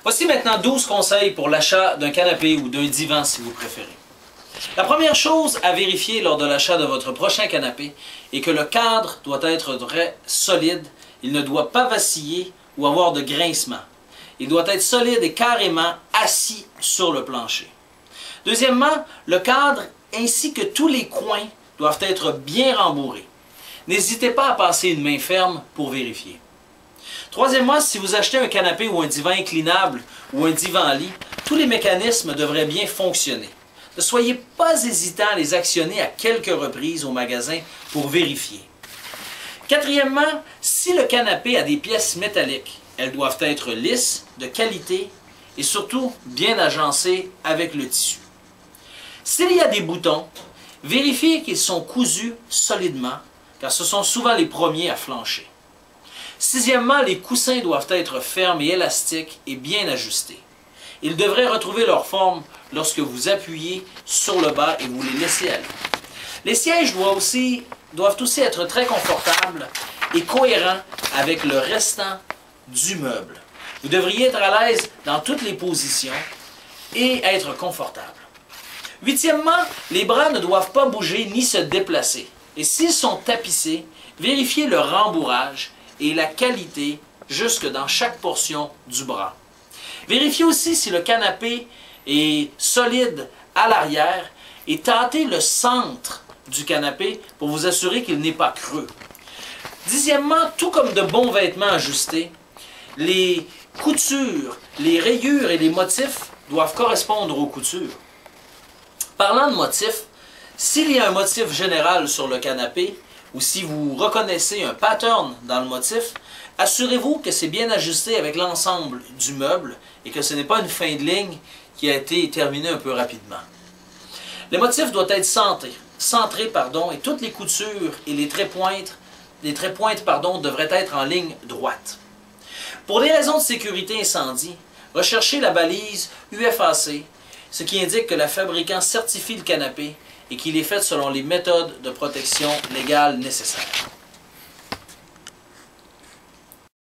Voici maintenant 12 conseils pour l'achat d'un canapé ou d'un divan si vous préférez. La première chose à vérifier lors de l'achat de votre prochain canapé est que le cadre doit être très solide, il ne doit pas vaciller ou avoir de grincement. Il doit être solide et carrément assis sur le plancher. Deuxièmement, le cadre ainsi que tous les coins doivent être bien rembourrés. N'hésitez pas à passer une main ferme pour vérifier. Troisièmement, si vous achetez un canapé ou un divan inclinable ou un divan-lit, tous les mécanismes devraient bien fonctionner. Ne soyez pas hésitant à les actionner à quelques reprises au magasin pour vérifier. Quatrièmement, si le canapé a des pièces métalliques, elles doivent être lisses, de qualité et surtout bien agencées avec le tissu. S'il y a des boutons, vérifiez qu'ils sont cousus solidement, car ce sont souvent les premiers à flancher. Sixièmement, les coussins doivent être fermes et élastiques et bien ajustés. Ils devraient retrouver leur forme lorsque vous appuyez sur le bas et vous les laissez aller. Les sièges doivent aussi être très confortables et cohérents avec le restant du meuble. Vous devriez être à l'aise dans toutes les positions et être confortable. Huitièmement, les bras ne doivent pas bouger ni se déplacer. Et s'ils sont tapissés, vérifiez le rembourrage et la qualité jusque dans chaque portion du bras. Vérifiez aussi si le canapé est solide à l'arrière et tâtez le centre du canapé pour vous assurer qu'il n'est pas creux. Dixièmement, tout comme de bons vêtements ajustés, les coutures, les rayures et les motifs doivent correspondre aux coutures. Parlant de motifs, s'il y a un motif général sur le canapé, ou si vous reconnaissez un pattern dans le motif, assurez-vous que c'est bien ajusté avec l'ensemble du meuble et que ce n'est pas une fin de ligne qui a été terminée un peu rapidement. Les motifs doivent être centrés, et toutes les coutures et les trépointes devraient être en ligne droite. Pour des raisons de sécurité incendie, recherchez la balise UFAC, ce qui indique que le fabricant certifie le canapé et qu'il est fait selon les méthodes de protection légales nécessaires.